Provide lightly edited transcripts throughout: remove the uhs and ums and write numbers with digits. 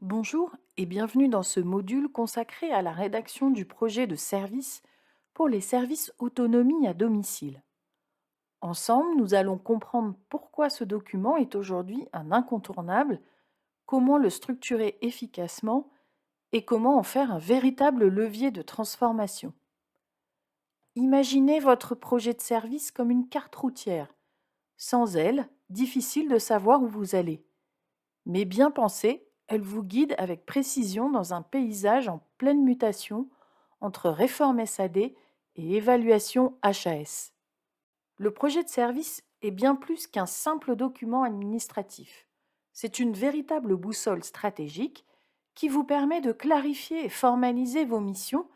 Bonjour et bienvenue dans ce module consacré à la rédaction du projet de service pour les services autonomie à domicile. Ensemble, nous allons comprendre pourquoi ce document est aujourd'hui un incontournable, comment le structurer efficacement et comment en faire un véritable levier de transformation. Imaginez votre projet de service comme une carte routière. Sans elle, difficile de savoir où vous allez. Mais bien pensée, elle vous guide avec précision dans un paysage en pleine mutation entre réforme SAD et évaluation HAS. Le projet de service est bien plus qu'un simple document administratif. C'est une véritable boussole stratégique qui vous permet de clarifier et formaliser vos missions,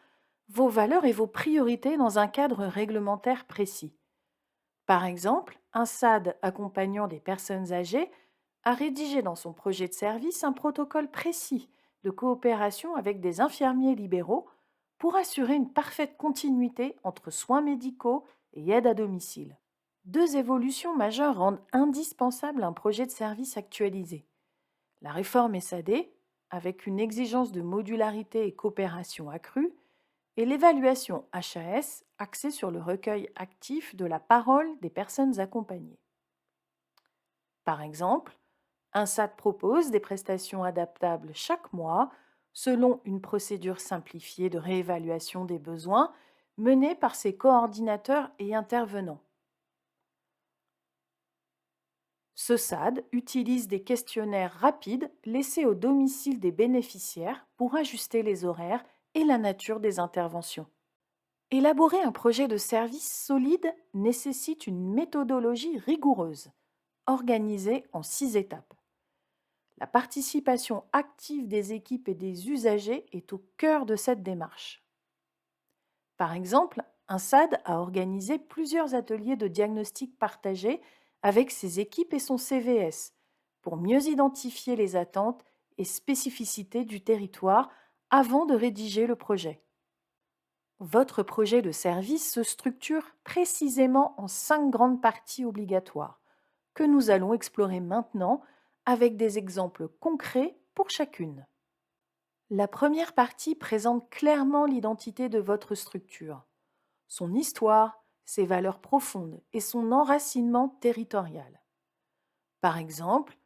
vos valeurs et vos priorités dans un cadre réglementaire précis. Par exemple, un SAD accompagnant des personnes âgées a rédigé dans son projet de service un protocole précis de coopération avec des infirmiers libéraux pour assurer une parfaite continuité entre soins médicaux et aide à domicile. Deux évolutions majeures rendent indispensable un projet de service actualisé. La réforme SAD, avec une exigence de modularité et coopération accrue, et l'évaluation HAS axée sur le recueil actif de la parole des personnes accompagnées. Par exemple, un SAD propose des prestations adaptables chaque mois selon une procédure simplifiée de réévaluation des besoins menée par ses coordinateurs et intervenants. Ce SAD utilise des questionnaires rapides laissés au domicile des bénéficiaires pour ajuster les horaires et la nature des interventions. Élaborer un projet de service solide nécessite une méthodologie rigoureuse, organisée en 6 étapes. La participation active des équipes et des usagers est au cœur de cette démarche. Par exemple, un SAD a organisé plusieurs ateliers de diagnostic partagés avec ses équipes et son CVS pour mieux identifier les attentes et spécificités du territoire avant de rédiger le projet. Votre projet de service se structure précisément en 5 grandes parties obligatoires que nous allons explorer maintenant avec des exemples concrets pour chacune. La première partie présente clairement l'identité de votre structure, son histoire, ses valeurs profondes et son enracinement territorial. Par exemple,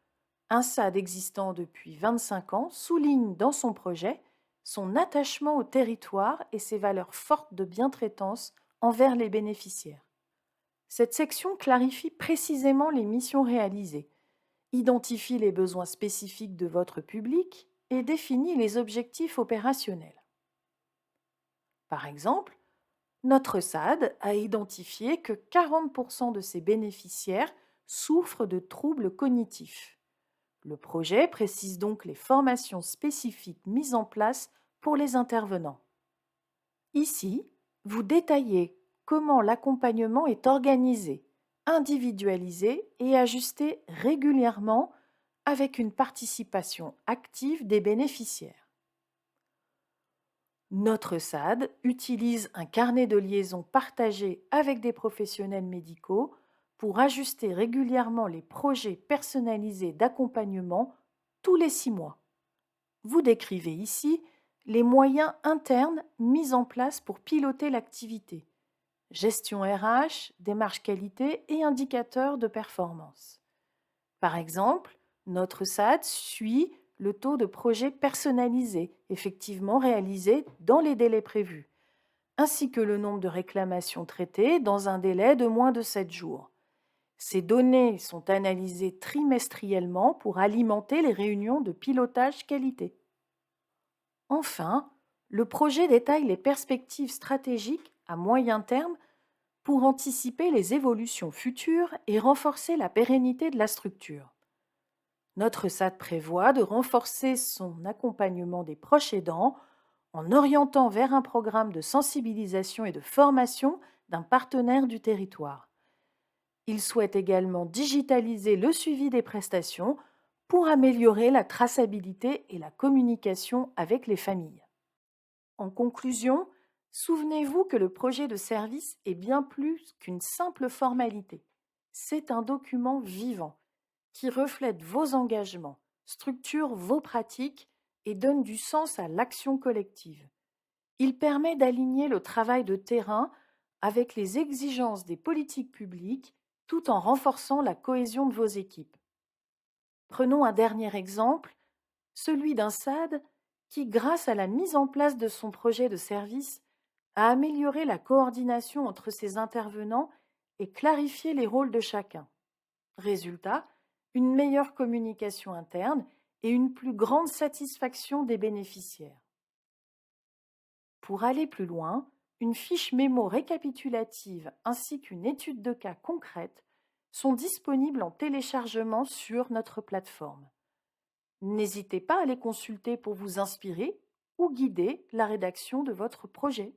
un SAD existant depuis 25 ans souligne dans son projet son attachement au territoire et ses valeurs fortes de bientraitance envers les bénéficiaires. Cette section clarifie précisément les missions réalisées, identifie les besoins spécifiques de votre public et définit les objectifs opérationnels. Par exemple, notre SAD a identifié que 40% de ses bénéficiaires souffrent de troubles cognitifs. Le projet précise donc les formations spécifiques mises en place pour les intervenants. Ici, vous détaillez comment l'accompagnement est organisé, individualisé et ajusté régulièrement avec une participation active des bénéficiaires. Notre SAD utilise un carnet de liaison partagé avec des professionnels médicaux pour ajuster régulièrement les projets personnalisés d'accompagnement tous les 6 mois. Vous décrivez ici les moyens internes mis en place pour piloter l'activité, gestion RH, démarche qualité et indicateurs de performance. Par exemple, notre SAD suit le taux de projets personnalisés effectivement réalisés dans les délais prévus, ainsi que le nombre de réclamations traitées dans un délai de moins de 7 jours. Ces données sont analysées trimestriellement pour alimenter les réunions de pilotage qualité. Enfin, le projet détaille les perspectives stratégiques à moyen terme pour anticiper les évolutions futures et renforcer la pérennité de la structure. Notre SAD prévoit de renforcer son accompagnement des proches aidants en orientant vers un programme de sensibilisation et de formation d'un partenaire du territoire. Il souhaite également digitaliser le suivi des prestations pour améliorer la traçabilité et la communication avec les familles. En conclusion, Souvenez-vous que le projet de service est bien plus qu'une simple formalité. C'est un document vivant qui reflète vos engagements, structure vos pratiques et donne du sens à l'action collective. Il permet d'aligner le travail de terrain avec les exigences des politiques publiques tout en renforçant la cohésion de vos équipes. Prenons un dernier exemple, celui d'un SAD qui, grâce à la mise en place de son projet de service, a amélioré la coordination entre ses intervenants et clarifié les rôles de chacun. Résultat, une meilleure communication interne et une plus grande satisfaction des bénéficiaires. Pour aller plus loin, une fiche mémo récapitulative ainsi qu'une étude de cas concrète sont disponibles en téléchargement sur notre plateforme. N'hésitez pas à les consulter pour vous inspirer ou guider la rédaction de votre projet.